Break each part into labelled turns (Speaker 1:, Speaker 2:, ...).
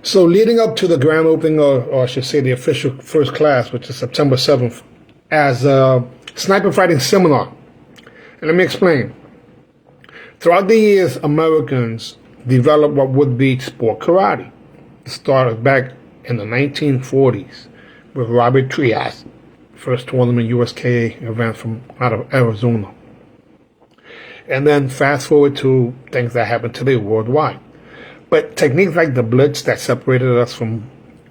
Speaker 1: So leading up to the grand opening, or I should say the official first class, which is September 7th, as a sniper fighting seminar. And let me explain. Throughout the years, Americans developed what would be sport karate. It started back in the 1940s with Robert Trias, first tournament USKA event from out of Arizona. And then fast forward to things that happen today worldwide. But techniques like the blitz that separated us from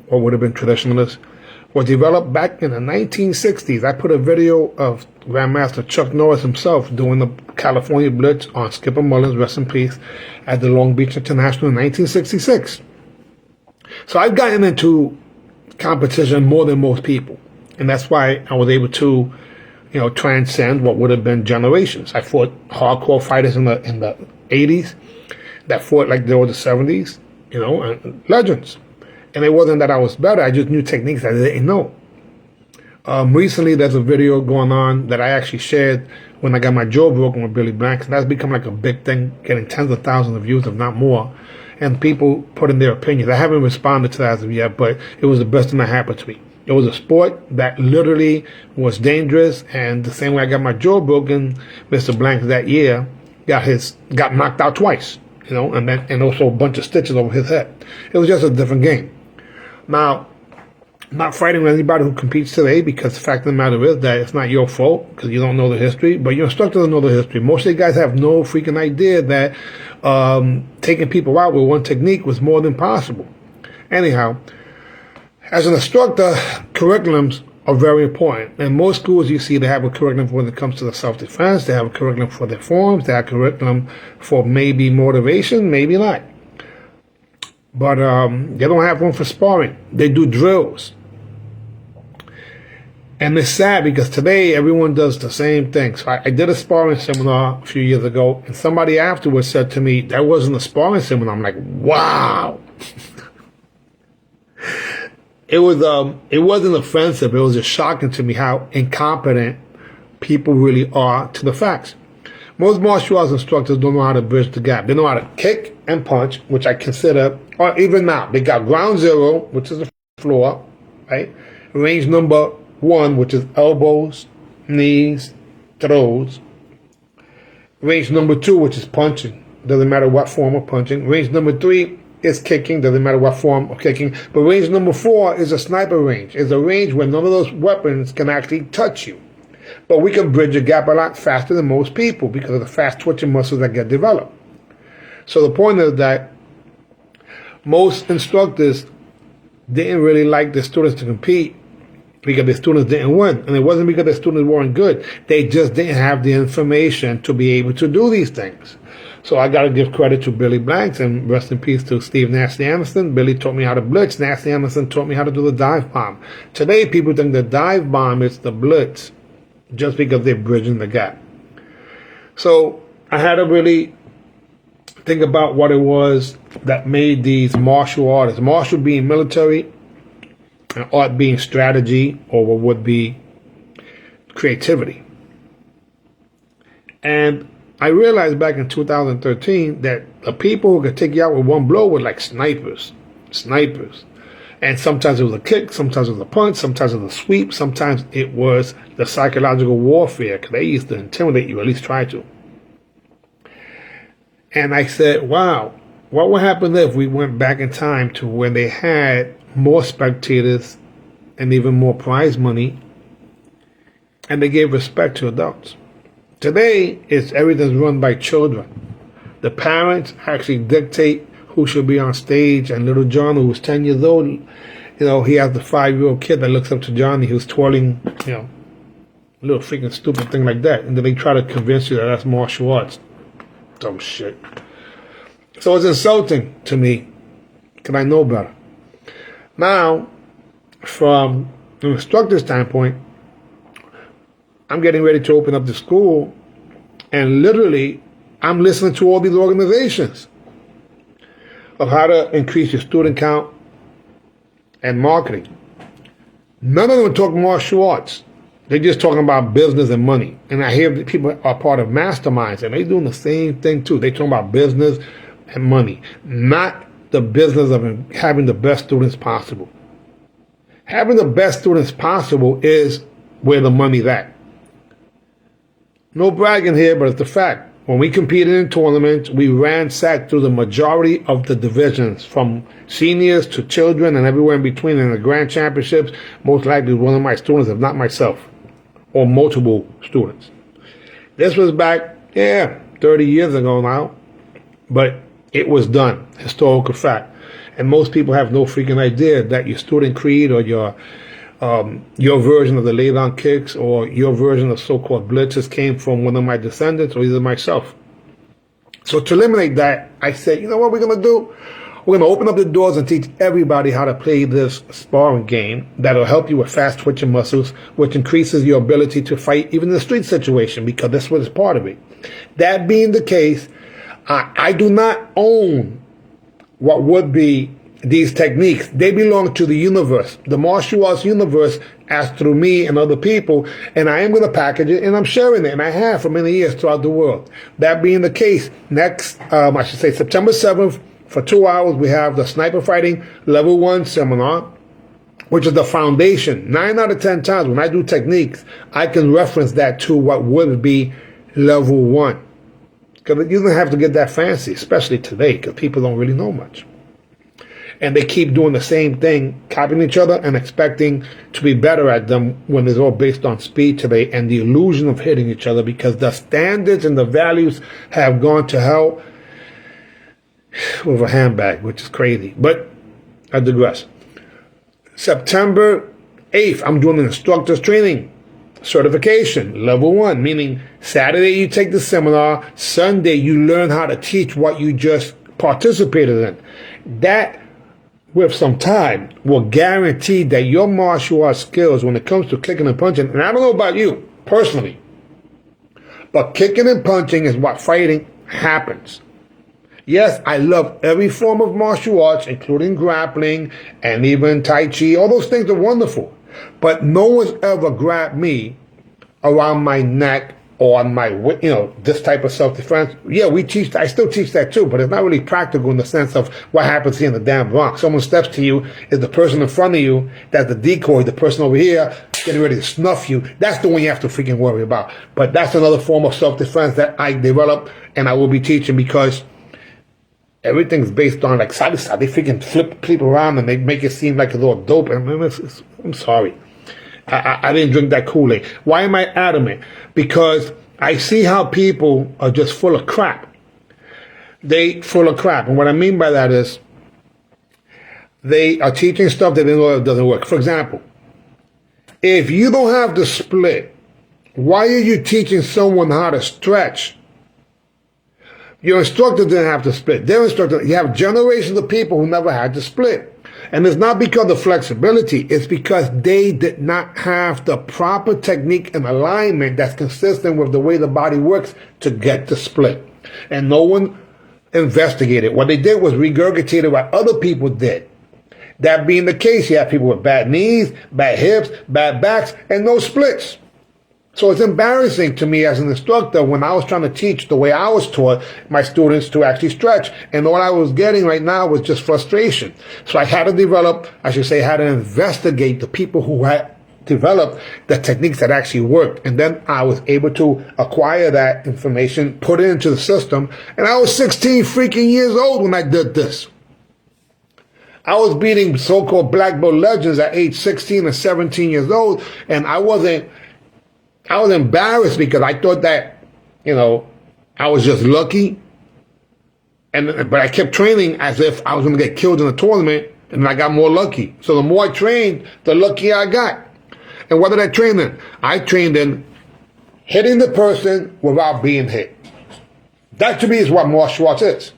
Speaker 1: what would have been traditionalists were developed back in the 1960s. I put a video of Grandmaster Chuck Norris himself doing the California Blitz on Skipper Mullins, rest in peace, at the Long Beach International in 1966. So I've gotten into competition more than most people. And that's why I was able to, transcend what would have been generations. I fought hardcore fighters in the 80s that fought like they were the 70s, and legends. And it wasn't that I was better, I just knew techniques I didn't know. Recently, there's a video going on that I actually shared when I got my jaw broken with Billy Blanks, and that's become like a big thing, getting tens of thousands of views, if not more, and people putting their opinions. I haven't responded to that as of yet, but it was the best thing that happened to me. It was a sport that literally was dangerous, and the same way I got my jaw broken, Mr. Blanks that year got knocked out twice. And also a bunch of stitches over his head. It was just a different game. Now, I'm not fighting with anybody who competes today, because the fact of the matter is that it's not your fault because you don't know the history, but your instructor doesn't know the history. Most of the guys have no freaking idea that taking people out with one technique was more than possible. Anyhow, as an instructor, curriculums are very important. In most schools, you see they have a curriculum when it comes to the self-defense. They have a curriculum for their forms. They have a curriculum for maybe motivation, maybe not. But they don't have one for sparring. They do drills. And it's sad because today everyone does the same thing. So I did a sparring seminar a few years ago, and somebody afterwards said to me, that wasn't a sparring seminar. I'm like, wow. It wasn't offensive. It was just shocking to me how incompetent people really are to the facts. Most martial arts instructors don't know how to bridge the gap. They know how to kick and punch, which I consider, or even now, they got ground zero, which is the floor, right? Range number 1, which is elbows, knees, throws. Range number 2, which is punching. Doesn't matter what form of punching. Range number 3 is kicking, doesn't matter what form of kicking. But range number 4 is a sniper range. It's a range where none of those weapons can actually touch you. But we can bridge a gap a lot faster than most people because of the fast twitching muscles that get developed. So the point is that most instructors didn't really like their students to compete because the students didn't win. And it wasn't because the students weren't good. They just didn't have the information to be able to do these things. So I got to give credit to Billy Blanks, and rest in peace to Steve Nasty Anderson. Billy taught me how to blitz. Nasty Anderson taught me how to do the dive bomb. Today, people think the dive bomb is the blitz just because they're bridging the gap. So I had to really think about what it was that made these martial artists, martial being military, and art being strategy, or what would be creativity. And I realized back in 2013 that the people who could take you out with one blow were like snipers. And sometimes it was a kick, sometimes it was a punch, sometimes it was a sweep, sometimes it was the psychological warfare, because they used to intimidate you, at least try to. And I said, wow, what would happen if we went back in time to when they had more spectators and even more prize money, and they gave respect to adults? Today, everything's run by children. The parents actually dictate who should be on stage, and little John, who's 10 years old, he has the 5-year-old kid that looks up to Johnny, who's twirling, a little freaking stupid thing like that. And then they try to convince you that that's martial arts. Dumb shit. So it's insulting to me, because I know better. Now, from an instructor's standpoint, I'm getting ready to open up the school, and literally, I'm listening to all these organizations of how to increase your student count and marketing. None of them talk martial arts. They're just talking about business and money. And I hear that people are part of masterminds, and they're doing the same thing too. They're talking about business and money, not the business of having the best students possible. Having the best students possible is where the money's at. No bragging here, but it's the fact. When we competed in tournaments, we ransacked through the majority of the divisions, from seniors to children and everywhere in between. In the grand championships, most likely one of my students, if not myself, or multiple students. This was back, 30 years ago now, but it was done, historical fact. And most people have no freaking idea that your student creed or your version of the lay-down kicks or your version of so-called blitzes came from one of my descendants or either myself. So to eliminate that, I said, you know what we're going to do? We're going to open up the doors and teach everybody how to play this sparring game that'll help you with fast twitching muscles, which increases your ability to fight even in the street situation, because that's what is part of it. That being the case, I do not own what would be these techniques. They belong to the universe, the martial arts universe, as through me and other people, and I am going to package it and I'm sharing it, and I have for many years throughout the world. That being the case, next, September 7th, for 2 hours, we have the Sniper Fighting Level 1 seminar, which is the foundation. 9 out of 10 times when I do techniques, I can reference that to what would be Level 1. Because you don't have to get that fancy, especially today, because people don't really know much. And they keep doing the same thing, copying each other and expecting to be better at them when it's all based on speed today and the illusion of hitting each other, because the standards and the values have gone to hell with a handbag, which is crazy. But I digress. September 8th, I'm doing an instructor's training certification, level 1, meaning Saturday you take the seminar, Sunday you learn how to teach what you just participated in. That, with some time, will guarantee that your martial arts skills when it comes to kicking and punching, and I don't know about you personally, but kicking and punching is what fighting happens. Yes, I love every form of martial arts, including grappling and even Tai Chi. All those things are wonderful. But no one's ever grabbed me around my neck or on my, this type of self-defense. Yeah, I still teach that too, but it's not really practical in the sense of what happens here in the damn Bronx. Someone steps to you, is the person in front of you, that's the decoy, the person over here getting ready to snuff you. That's the one you have to freaking worry about. But that's another form of self-defense that I develop and I will be teaching, because everything's based on like side to side. They freaking flip people around and they make it seem like a little dope. I'm sorry. I didn't drink that Kool-Aid. Why am I adamant? Because I see how people are just full of crap. They full of crap. And what I mean by that is they are teaching stuff that they know it doesn't work. For example, if you don't have the split, why are you teaching someone how to stretch? Your instructor didn't have to split. Their instructor, you have generations of people who never had to split. And it's not because of flexibility. It's because they did not have the proper technique and alignment that's consistent with the way the body works to get the split. And no one investigated. What they did was regurgitated what other people did. That being the case, you have people with bad knees, bad hips, bad backs, and no splits. So it's embarrassing to me as an instructor when I was trying to teach the way I was taught my students to actually stretch. And all I was getting right now was just frustration. So I had to investigate the people who had developed the techniques that actually worked. And then I was able to acquire that information, put it into the system. And I was 16 freaking years old when I did this. I was beating so-called black belt legends at age 16 and 17 years old. And I was embarrassed because I thought that, I was just lucky. But I kept training as if I was going to get killed in a tournament, and I got more lucky. So the more I trained, the luckier I got. And what did I train in? I trained in hitting the person without being hit. That to me is what martial arts is.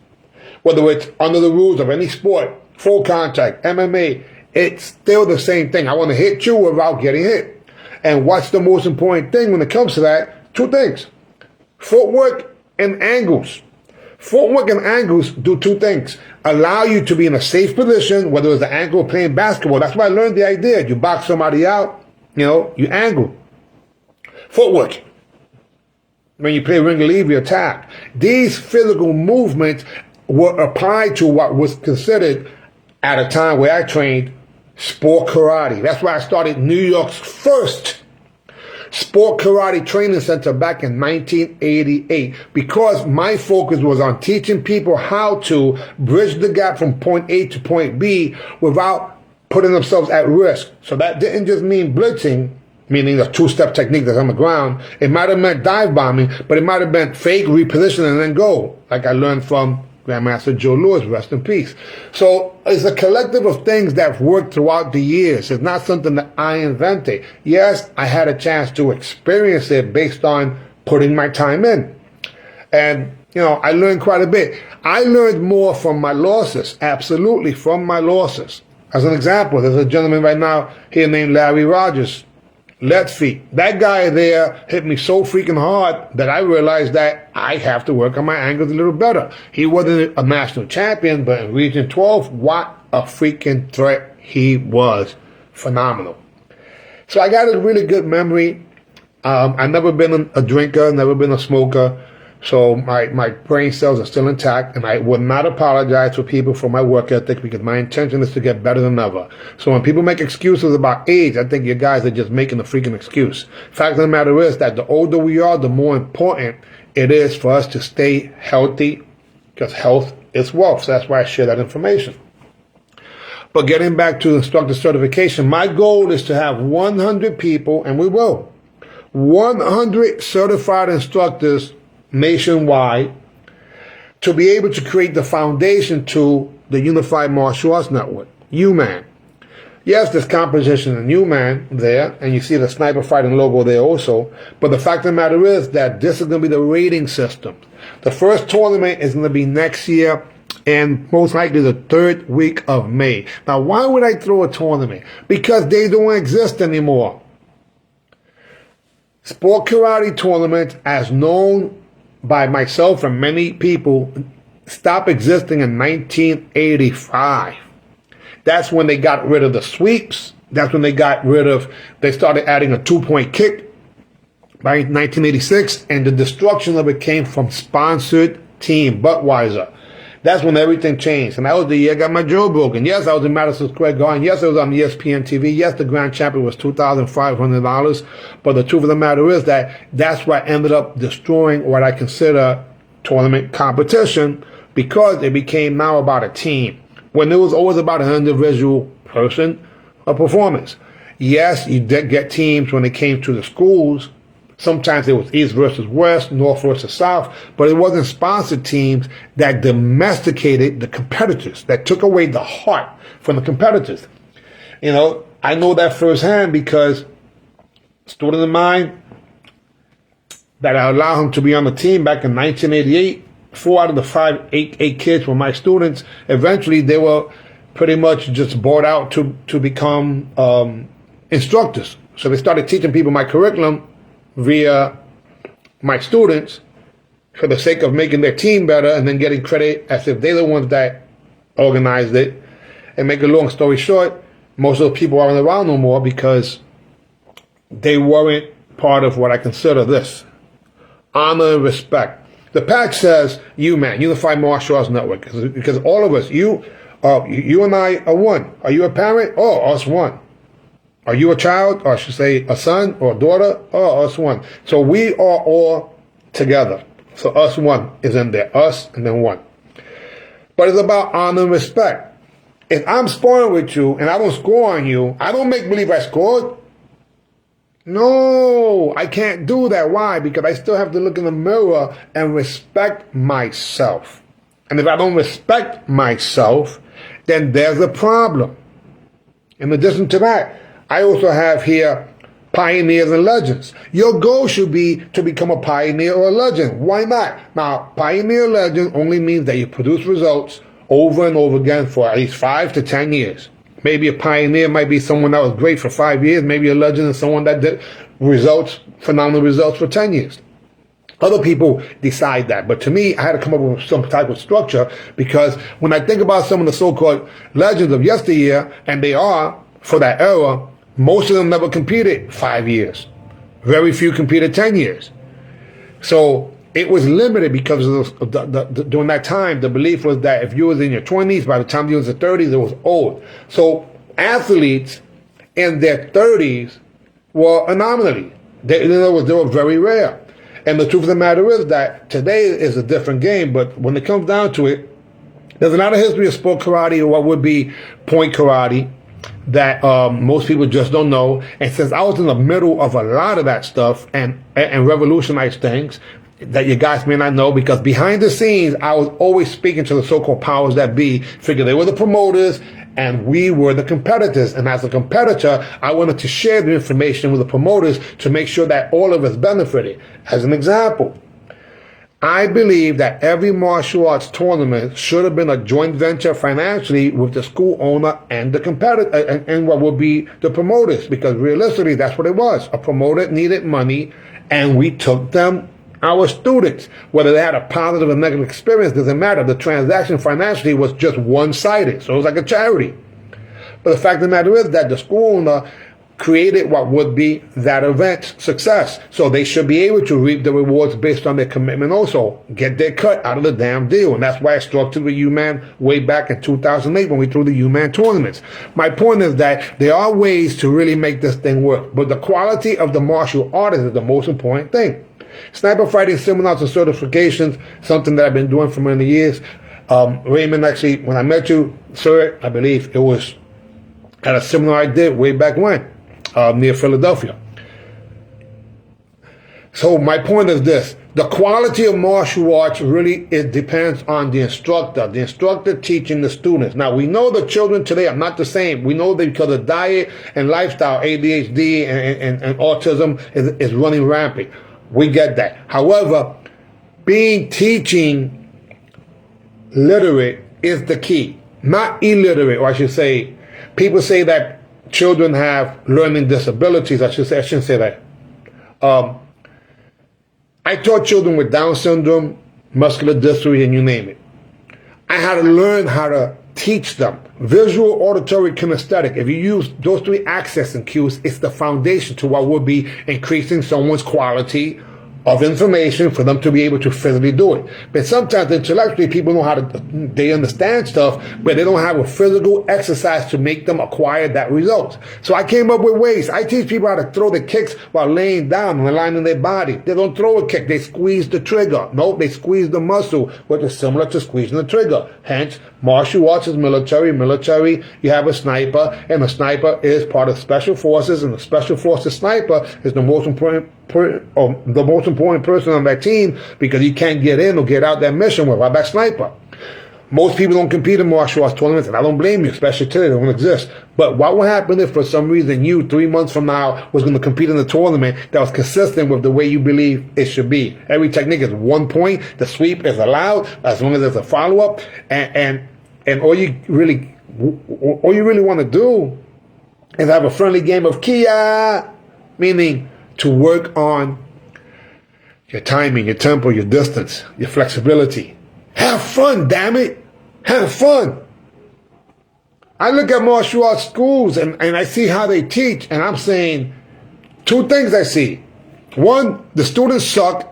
Speaker 1: Whether it's under the rules of any sport, full contact, MMA, it's still the same thing. I want to hit you without getting hit. And what's the most important thing when it comes to that? Two things. Footwork and angles. Footwork and angles do two things. Allow you to be in a safe position, whether it's the angle of playing basketball. That's why I learned the idea. You box somebody out, you angle. Footwork. When you play ring relief, you attack. These physical movements were applied to what was considered at a time where I trained sport karate. That's why I started New York's first sport karate training center back in 1988, because my focus was on teaching people how to bridge the gap from point A to point B without putting themselves at risk. So that didn't just mean blitzing, meaning a two-step technique that's on the ground. It might have meant dive bombing, but it might have been fake repositioning and then go, like I learned from Grandmaster Joe Lewis, rest in peace. So it's a collective of things that worked throughout the years. It's not something that I invented. Yes, I had a chance to experience it based on putting my time in. And, I learned quite a bit. I learned more from my losses, absolutely, from my losses. As an example, there's a gentleman right now here named Larry Rogers, Let's Feet. That guy there hit me so freaking hard that I realized that I have to work on my angles a little better. He wasn't a national champion, but in Region 12, what a freaking threat he was. Phenomenal. So I got a really good memory. I've never been a drinker, never been a smoker. So my brain cells are still intact, and I would not apologize to people for my work ethic, because my intention is to get better than ever. So when people make excuses about age, I think you guys are just making a freaking excuse. Fact of the matter is that the older we are, the more important it is for us to stay healthy, because health is wealth. So that's why I share that information. But getting back to instructor certification, my goal is to have 100 people, and we will, 100 certified instructors nationwide, to be able to create the foundation to the Unified Martial Arts Network, UMAN. Yes, there's competition in UMAN there, and you see the sniper fighting logo there also, but the fact of the matter is that this is going to be the rating system. The first tournament is going to be next year, and most likely the third week of May. Now, why would I throw a tournament? Because they don't exist anymore. Sport karate tournaments, as known by myself and many people, stopped existing in 1985. That's when they got rid of the sweeps. That's when they started adding a 2-point kick by 1986, and the destruction of it came from sponsored team Budweiser. That's when everything changed. And that was the year I got my jaw broken. Yes, I was in Madison Square Garden. Yes, it was on ESPN TV. Yes, the grand champion was $2,500. But the truth of the matter is that that's what ended up destroying what I consider tournament competition, because it became now about a team, when it was always about an individual person or performance. Yes, you did get teams when it came to the schools. Sometimes it was East versus West, North versus South, but it wasn't sponsored teams that domesticated the competitors, that took away the heart from the competitors. I know that firsthand, because a student of mine that I allowed him to be on the team back in 1988, 4 out of the eight kids were my students. Eventually, they were pretty much just bought out to become instructors. So they started teaching people my curriculum via my students, for the sake of making their team better, and then getting credit as if they're the ones that organized it. And make a long story short, most of the people aren't around no more, because they weren't part of what I consider this: honor and respect. The patch says UMAN, Unified Martial Arts Network, because all of us, you and I are one. Are you a parent? Oh, us one. Are you a child, or I should say a son or a daughter? Oh, us one. So we are all together. So us one is in there. Us and then one. But it's about honor and respect. If I'm sparring with you and I don't score on you, I don't make believe I scored. No, I can't do that. Why? Because I still have to look in the mirror and respect myself. And if I don't respect myself, then there's a problem. In addition to that, I also have here pioneers and legends. Your goal should be to become a pioneer or a legend. Why not? Now, pioneer legend only means that you produce results over and over again for at least 5 to 10 years. Maybe a pioneer might be someone that was great for 5 years. Maybe a legend is someone that did phenomenal results for 10 years. Other people decide that. But to me, I had to come up with some type of structure, because when I think about some of the so-called legends of yesteryear, and they are for that era, most of them never competed 5 years. Very few competed 10 years. So it was limited because of during that time, the belief was that if you was in your 20s, by the time you was in your 30s, it was old. So athletes in their 30s were an anomaly. They were very rare. And the truth of the matter is that today is a different game, but when it comes down to it, there's a lot of history of sport karate, or what would be point karate, that most people just don't know. And since I was in the middle of a lot of that stuff and revolutionized things that you guys may not know, because behind the scenes, I was always speaking to the so-called powers that be, figure they were the promoters and we were the competitors. And as a competitor, I wanted to share the information with the promoters to make sure that all of us benefited. As an example, I believe that every martial arts tournament should have been a joint venture financially with the school owner and the competitor and what would be the promoters, because realistically, that's what it was. A promoter needed money and we took them, our students. Whether they had a positive or negative experience doesn't matter. The transaction financially was just one-sided, so it was like a charity. But the fact of the matter is that the school owner created what would be that event's success. So they should be able to reap the rewards based on their commitment also, get their cut out of the damn deal. And that's why I structured the U-Man way back in 2008 when we threw the U-Man tournaments. My point is that there are ways to really make this thing work, but the quality of the martial artist is the most important thing. Sniper fighting seminars and certifications, something that I've been doing for many years. Raymond, actually, when I met you, sir, I believe it was at a seminar I did way back when, near Philadelphia. So my point is this: the quality of martial arts really, it depends on the instructor teaching the students. Now, we know the children today are not the same. We know that because of diet and lifestyle, ADHD and autism is running rampant. We get that. However, teaching literate is the key, not illiterate, or I should say, people say that children have learning disabilities. I shouldn't say that. I taught children with Down syndrome, muscular dystrophy, and you name it. I had to learn how to teach them. Visual, auditory, kinesthetic. If you use those three accessing cues, it's the foundation to what would be increasing someone's quality of information for them to be able to physically do it. But sometimes intellectually people know how to, they understand stuff, but they don't have a physical exercise to make them acquire that result. So I came up with ways. I teach people how to throw the kicks while laying down and aligning their body. They don't throw a kick, they squeeze the trigger. No, they squeeze the muscle, which is similar to squeezing the trigger. Hence, martial arts is military. Military, you have a sniper, and the sniper is part of special forces, and the special forces sniper is the most important person on that team, because you can't get in or get out that mission without that sniper. Most people don't compete in martial arts tournaments, and I don't blame you, especially today, they don't exist. But what would happen if for some reason you, 3 months from now, was going to compete in a tournament that was consistent with the way you believe it should be? Every technique is 1 point, the sweep is allowed as long as there's a follow-up, and all you really want to do is have a friendly game of Kia, meaning to work on your timing, your tempo, your distance, your flexibility. Have fun, damn it. Have fun. I look at martial arts schools and I see how they teach, and I'm saying 2 things I see. 1, the students suck.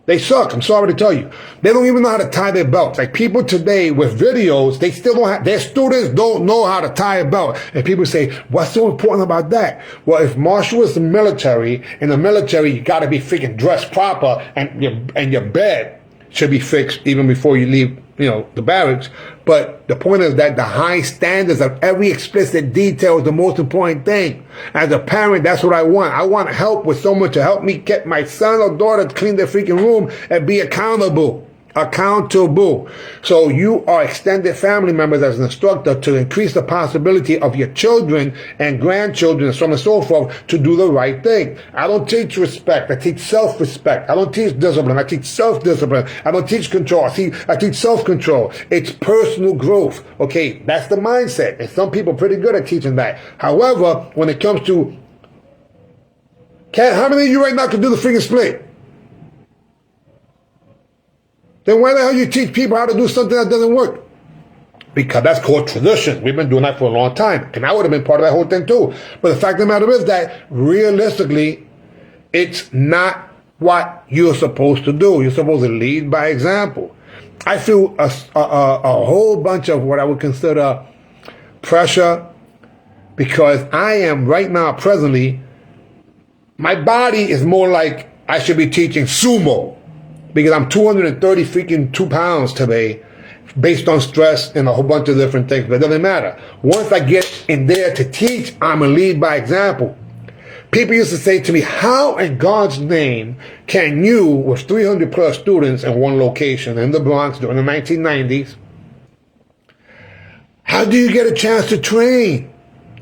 Speaker 1: They suck, I'm sorry to tell you. They don't even know how to tie their belts. Like people today with videos, they still don't have, their students don't know how to tie a belt. And people say, what's so important about that? Well, if martial is the military, in the military, you gotta be freaking dressed proper, and your bed should be fixed even before you leave, the barracks. But the point is that the high standards of every explicit detail is the most important thing. As a parent, that's what I want. I want help with someone to help me get my son or daughter to clean their freaking room and be accountable. So you are extended family members as an instructor to increase the possibility of your children and grandchildren and so on and so forth to do the right thing. I don't teach respect. I teach self-respect. I don't teach discipline. I teach self-discipline. I don't teach control. I teach self-control. It's personal growth. Okay, that's the mindset. And some people are pretty good at teaching that. However, when it comes to, how many of you right now can do the finger split? Then why the hell you teach people how to do something that doesn't work? Because that's called tradition. We've been doing that for a long time. And I would have been part of that whole thing too. But the fact of the matter is that realistically, it's not what you're supposed to do. You're supposed to lead by example. I feel a whole bunch of what I would consider pressure because I am right now, presently, my body is more like I should be teaching sumo because I'm 230 freaking 2 pounds today based on stress and a whole bunch of different things, but it doesn't matter. Once I get in there to teach, I'm a lead by example. People used to say to me, how in God's name can you, with 300 plus students in one location in the Bronx during the 1990s, how do you get a chance to train?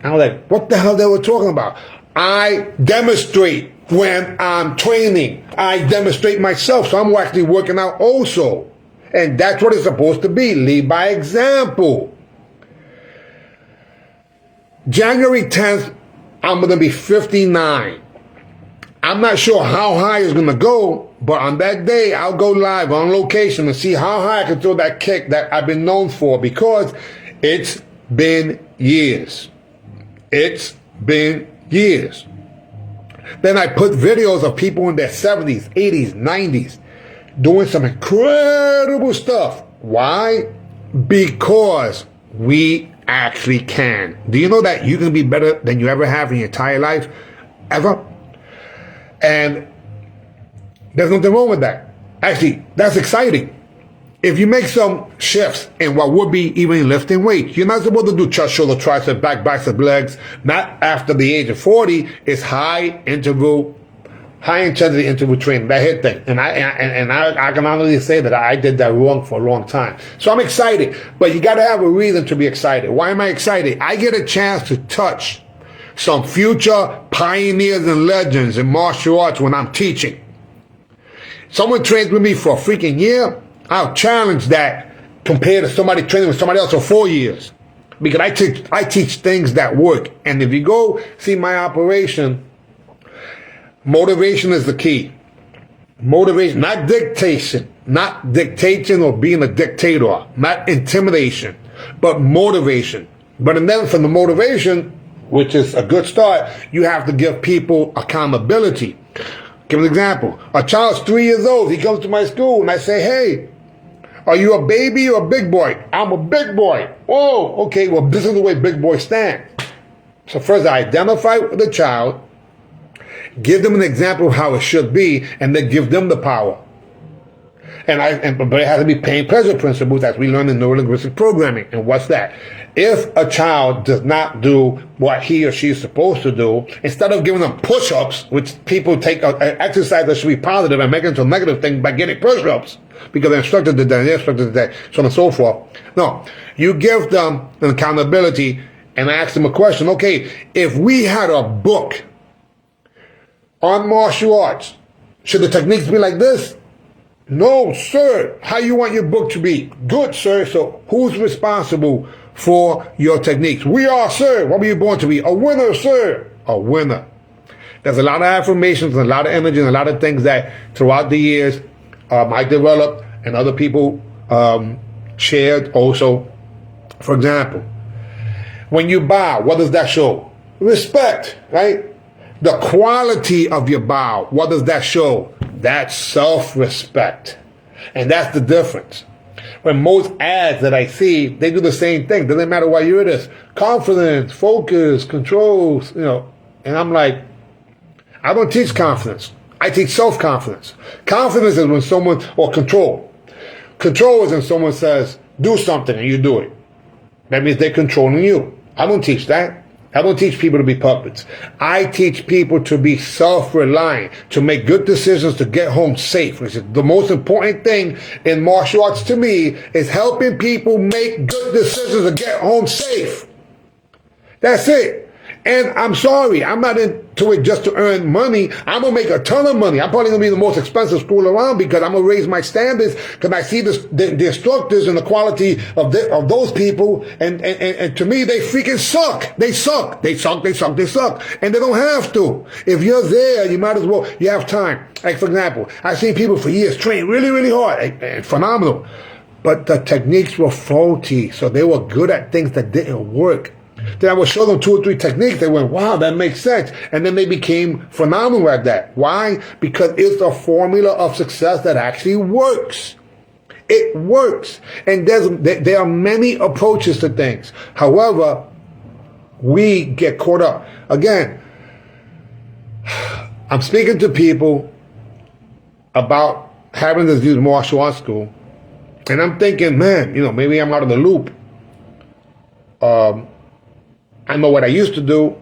Speaker 1: I was like, what the hell they were talking about? I demonstrate when I'm training. I demonstrate myself, so I'm actually working out also. And that's what it's supposed to be, lead by example. January 10th, I'm going to be 59. I'm not sure how high it's going to go, but on that day, I'll go live on location and see how high I can throw that kick that I've been known for because it's been years. It's been years. Then I put videos of people in their 70s, 80s, 90s doing some incredible stuff. Why? Because we actually can. Do you know that you can be better than you ever have in your entire life? Ever? And there's nothing wrong with that. Actually, that's exciting. If you make some shifts in what would be even lifting weights, you're not supposed to do chest, shoulder, tricep, back, bicep, legs. Not after the age of 40. It's high intensity interval training, that hit thing. And I can honestly say that I did that wrong for a long time. So I'm excited, but you got to have a reason to be excited. Why am I excited? I get a chance to touch some future pioneers and legends in martial arts when I'm teaching. Someone trains with me for a freaking year, I'll challenge that compared to somebody training with somebody else for 4 years. Because I teach things that work. And if you go see my operation, motivation is the key. Motivation, not dictation. Not dictation or being a dictator. Not intimidation, but motivation. But then from the motivation, which is a good start, you have to give people accountability. Give an example. A child's 3 years old. He comes to my school and I say, hey, are you a baby or a big boy? I'm a big boy. Oh, okay, well, this is the way big boys stand. So first I identify with the child, give them an example of how it should be, and then give them the power. But it has to be pain-pleasure principles as we learn in neurolinguistic programming. And what's that? If a child does not do what he or she is supposed to do, instead of giving them push-ups, which people take an exercise that should be positive and make it into a negative thing by getting push-ups, because the instructor did that, the instructor did that, so on and so forth. No, you give them an accountability and ask them a question. Okay, if we had a book on martial arts, should the techniques be like this? No, sir. How you want your book to be? Good, sir. So who's responsible for your techniques? We are, sir. What were you born to be? A winner, sir. A winner. There's a lot of affirmations and a lot of energy and a lot of things that throughout the years I developed and other people shared also. For example, when you bow, what does that show? Respect, right? The quality of your bow, what does that show? That's self-respect. And that's the difference. When most ads that I see, they do the same thing. Doesn't matter what year it is. Confidence, focus, controls, And I'm like, I don't teach confidence. I teach self-confidence. Confidence is when someone, or control. Control is when someone says, do something and you do it. That means they're controlling you. I don't teach that. I don't teach people to be puppets. I teach people to be self-reliant, to make good decisions, to get home safe. Which is the most important thing in martial arts to me, is helping people make good decisions to get home safe. That's it. And I'm sorry, I'm not into it just to earn money. I'm going to make a ton of money. I'm probably going to be the most expensive school around because I'm going to raise my standards because I see the instructors and the quality of those people. And to me, they freaking suck. They suck. They suck. They suck. They suck. And they don't have to. If you're there, you might as well, you have time. Like, for example, I've seen people for years train really, really hard. Phenomenal. But the techniques were faulty. So they were good at things that didn't work. Then I would show them 2 or 3 techniques. They went, wow, that makes sense. And then they became phenomenal at that. Why? Because it's a formula of success that actually works. It works. And there are many approaches to things. However, we get caught up. Again, I'm speaking to people about having this youth martial arts school, and I'm thinking, man, maybe I'm out of the loop. I know what I used to do,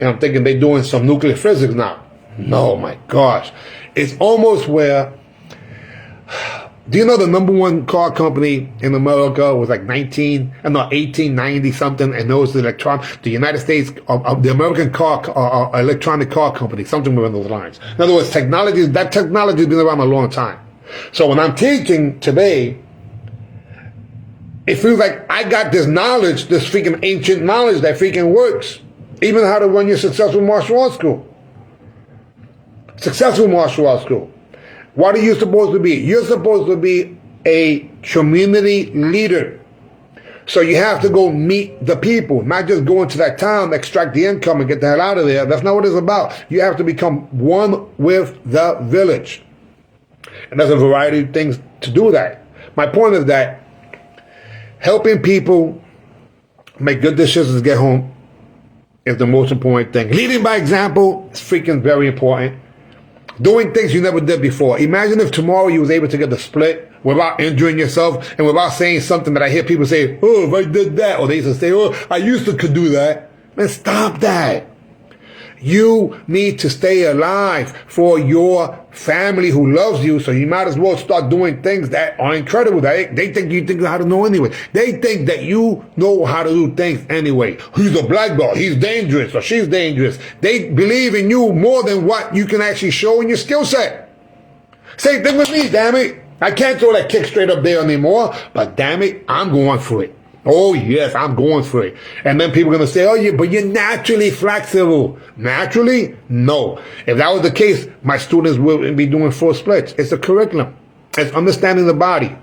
Speaker 1: and I'm thinking they're doing some nuclear physics now. No, my gosh. It's almost where, do you know the number 1 car company in America was like 1890 something, and those the United States, the American car, electronic car company, something along those lines. In other words, that technology has been around a long time. So when I'm teaching today, it feels like I got this knowledge, this freaking ancient knowledge that freaking works. Even how to run your successful martial arts school. Successful martial arts school. What are you supposed to be? You're supposed to be a community leader. So you have to go meet the people, not just go into that town, extract the income, and get the hell out of there. That's not what it's about. You have to become one with the village. And there's a variety of things to do that. My point is that helping people make good decisions to get home is the most important thing. Leading by example is freaking very important. Doing things you never did before. Imagine if tomorrow you was able to get the split without injuring yourself and without saying something that I hear people say, oh, if I did that, or they used to say, oh, I used to could do that. Man, stop that. You need to stay alive for your family who loves you, so you might as well start doing things that are incredible. They think you think how to know anyway. They think that you know how to do things anyway. He's a black belt. He's dangerous, or she's dangerous. They believe in you more than what you can actually show in your skill set. Same thing with me, damn it. I can't throw that kick straight up there anymore, but damn it, I'm going for it. Oh, yes, I'm going for it. And then people are going to say, oh, yeah, but you're naturally flexible. Naturally? No. If that was the case, my students will be doing full splits. It's a curriculum. It's understanding the body.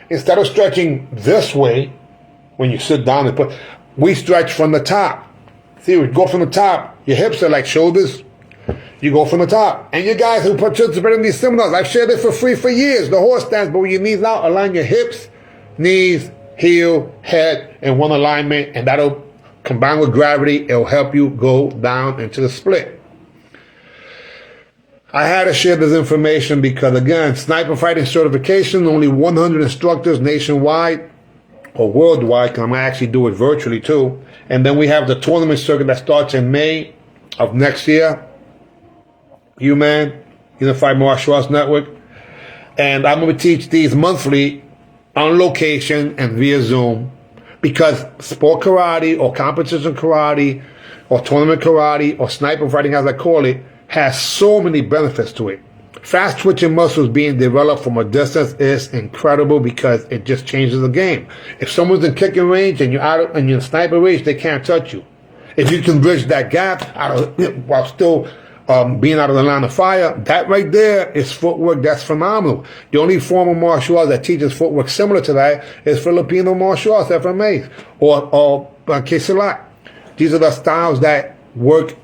Speaker 1: Instead of stretching this way, when you sit down and put, we stretch from the top. See, we go from the top. Your hips are like shoulders. You go from the top. And you guys who participate in these seminars, I've shared it for free for years. The horse stance, but with your knees out, align your hips, knees, heel, head in one alignment, and that'll combine with gravity. It'll help you go down into the split. I had to share this information because, again, sniper fighting certification, only 100 instructors nationwide or worldwide, because I'm going to actually do it virtually too. And then we have the tournament circuit that starts in May of next year. UMAN, Unified Martial Arts Network. And I'm going to teach these monthly on location and via Zoom, because sport karate or competition karate or tournament karate or sniper fighting, as I call it, has so many benefits to it. Fast twitching muscles being developed from a distance is incredible because it just changes the game. If someone's in kicking range and you're out and you're in sniper range, they can't touch you. If you can bridge that gap while still being out of the line of fire, that right there is footwork that's phenomenal. The only form of martial arts that teaches footwork similar to that is Filipino martial arts, FMAs, or Kesilat. These are the styles that work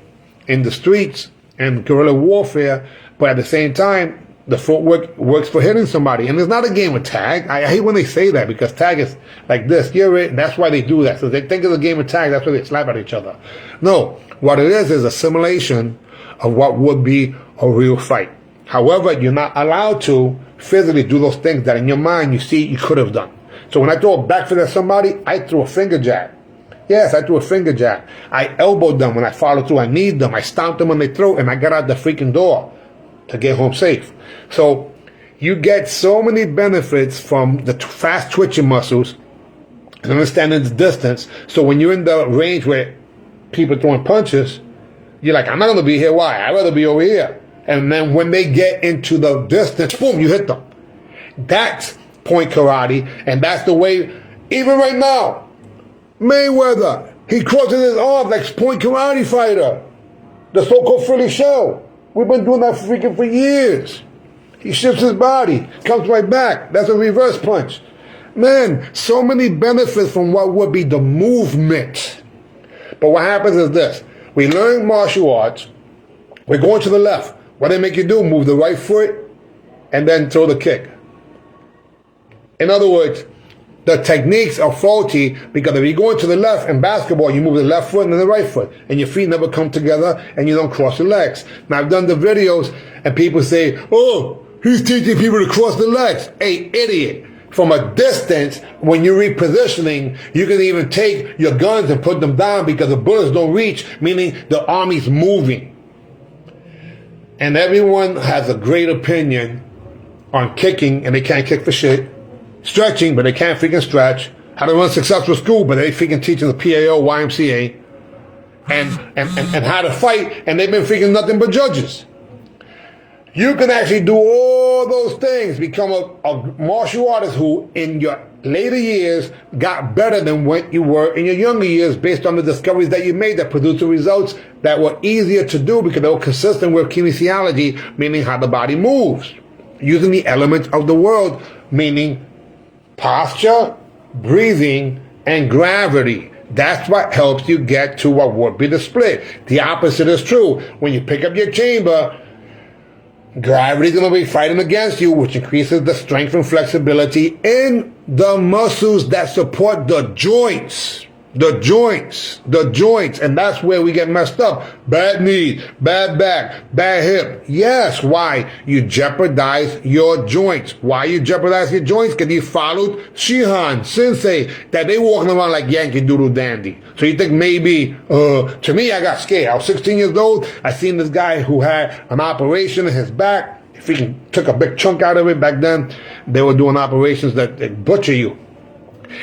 Speaker 1: in the streets and guerrilla warfare, but at the same time, the footwork works for hitting somebody. And it's not a game of tag. I hate when they say that, because tag is like this, you're it, and that's why they do that. So they think it's a game of tag, that's why they slap at each other. No, what it is a simulation of what would be a real fight. However, you're not allowed to physically do those things that in your mind you see you could have done. So when I throw a back fist at somebody, I throw a finger jab. Yes, I threw a finger jab. I elbowed them when I followed through. I kneed them. I stomped them on their throat, and I got out the freaking door to get home safe. So you get so many benefits from the fast twitching muscles and understanding the distance. So when you're in the range where people are throwing punches, you're like, I'm not going to be here. Why? I'd rather be over here. And then when they get into the distance, boom, you hit them. That's point karate. And that's the way, even right now, Mayweather, he crosses his arms like point karate fighter. The so-called Philly shell. We've been doing that freaking for years. He shifts his body, comes right back. That's a reverse punch. Man, so many benefits from what would be the movement. But what happens is this. We learn martial arts. We're going to the left. What they make you do? Move the right foot and then throw the kick. In other words, the techniques are faulty because if you go into the left in basketball, you move the left foot and then the right foot, and your feet never come together and you don't cross your legs. Now, I've done the videos and people say, oh, he's teaching people to cross the legs. Hey, idiot. From a distance, when you're repositioning, you can even take your guns and put them down because the bullets don't reach, meaning the army's moving. And everyone has a great opinion on kicking, and they can't kick for shit. Stretching, but they can't freaking stretch. How to run a successful school, but they freaking teaching the PAO, YMCA. And how to fight, and they've been freaking nothing but judges. You can actually do all those things, become a martial artist who, in your later years, got better than what you were in your younger years based on the discoveries that you made that produced the results that were easier to do because they were consistent with kinesiology, meaning how the body moves, using the elements of the world, meaning posture, breathing, and gravity. That's what helps you get to what would be the split. The opposite is true. When you pick up your chamber, gravity is going to be fighting against you, which increases the strength and flexibility in the muscles that support the joints. The joints. And that's where we get messed up. Bad knee, bad back, bad hip. Yes, why? You jeopardize your joints. Why you jeopardize your joints? Because you followed Shihan, Sensei, that they walking around like Yankee Doodle Dandy. So you think maybe, to me, I got scared. I was 16 years old. I seen this guy who had an operation in his back. If he took a big chunk out of it back then, they were doing operations that butcher you.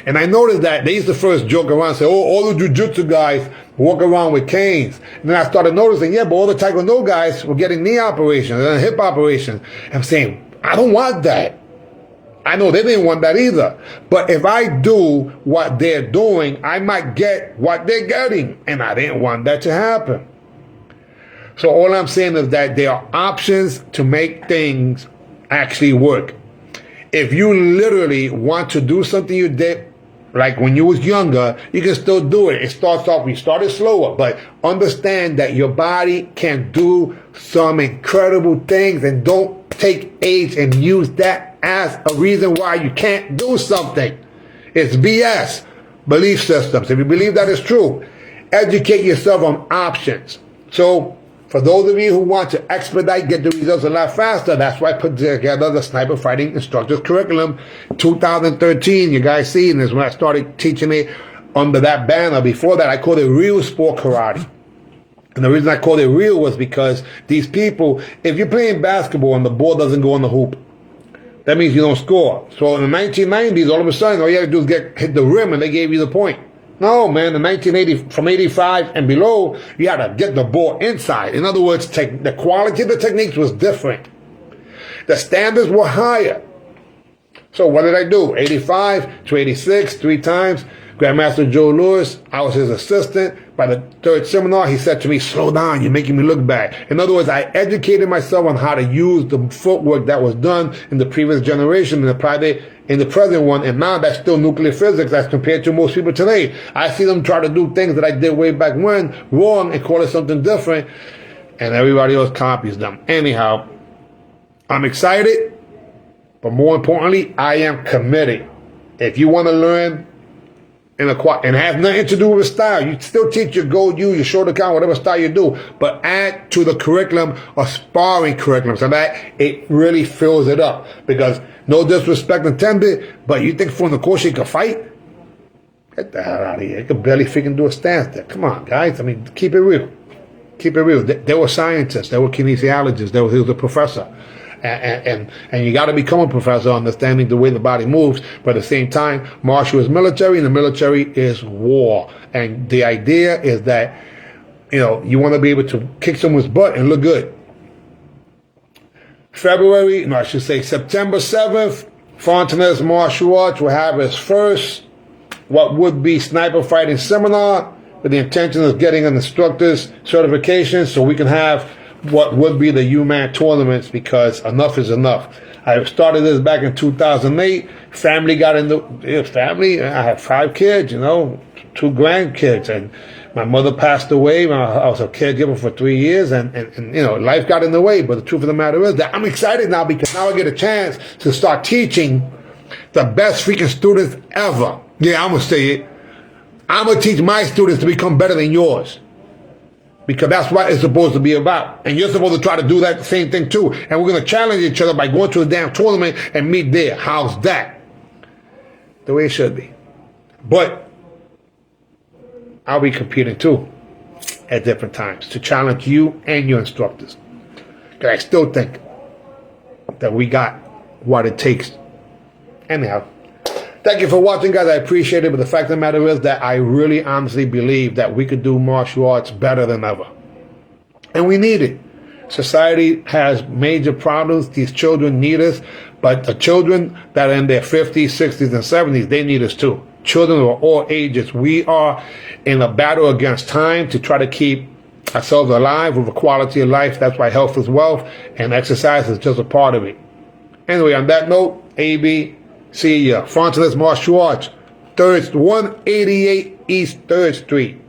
Speaker 1: And I noticed that they used to first joke around and say, oh, all the jiu-jitsu guys walk around with canes. And then I started noticing, yeah, but all the taekwondo guys were getting knee operations and hip operations. And I'm saying, I don't want that. I know they didn't want that either. But if I do what they're doing, I might get what they're getting. And I didn't want that to happen. So all I'm saying is that there are options to make things actually work. If you literally want to do something you did, like when you was younger, you can still do it. It starts off, we started slower, but understand that your body can do some incredible things, and don't take age and use that as a reason why you can't do something. It's BS. Belief systems. If you believe that is true, educate yourself on options. So, for those of you who want to expedite, get the results a lot faster, that's why I put together the Sniper Fighting Instructors Curriculum 2013. You guys see, and this is when I started teaching it under that banner. Before that, I called it Real Sport Karate. And the reason I called it real was because these people, if you're playing basketball and the ball doesn't go on the hoop, that means you don't score. So in the 1990s, all of a sudden, all you had to do is hit the rim and they gave you the point. No, man, in 1980, from 85 and below, you had to get the ball inside. In other words, the quality of the techniques was different. The standards were higher. So what did I do? 85 to 86, 3 times. Grandmaster Joe Lewis, I was his assistant. By the 3rd seminar, he said to me, slow down, you're making me look bad. In other words, I educated myself on how to use the footwork that was done in the previous generation and applied it in the present one, and now that's still nuclear physics as compared to most people today. I see them try to do things that I did way back when, wrong, and call it something different, and everybody else copies them. Anyhow, I'm excited, but more importantly, I am committed. If you want to learn and it has nothing to do with style, you still teach your gold, your shoulder count, whatever style you do, but add to the curriculum a sparring curriculum so that it really fills it up. Because no disrespect intended, but you think Fontanez can fight? Get the hell out of here. He could barely freaking do a stance there. Come on, guys. I mean, keep it real. Keep it real. They were scientists. They were kinesiologists. He was a professor. And you got to become a professor understanding the way the body moves. But at the same time, martial is military, and the military is war. And the idea is that, you want to be able to kick someone's butt and look good. September 7th, Fontanez Martial Arts will have its first, what would be sniper fighting seminar, with the intention of getting an instructor's certification so we can have what would be the UMAN tournaments, because enough is enough. I started this back in 2008. Family got into family. I have 5 kids, 2 grandkids, and My mother passed away. I was a caregiver for 3 years, and life got in the way. But the truth of the matter is that I'm excited now because now I get a chance to start teaching the best freaking students ever. Yeah, I'm going to say it. I'm going to teach my students to become better than yours. Because that's what it's supposed to be about. And you're supposed to try to do that same thing too. And we're going to challenge each other by going to a damn tournament and meet there. How's that? The way it should be. But I'll be competing too at different times to challenge you and your instructors. Because I still think that we got what it takes. Anyhow, thank you for watching, guys. I appreciate it. But the fact of the matter is that I really honestly believe that we could do martial arts better than ever. And we need it. Society has major problems. These children need us. But the children that are in their 50s, 60s, and 70s, they need us too. Children of all ages. We are in a battle against time to try to keep ourselves alive with a quality of life. That's why health is wealth, and exercise is just a part of it. Anyway, on that note, AB, see ya. Fontanez Martial Arts, 188 East 3rd Street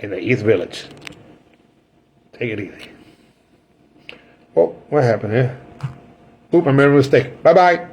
Speaker 1: in the East Village. Take it easy. Oh, what happened here? Oop, I made a mistake. Bye-bye.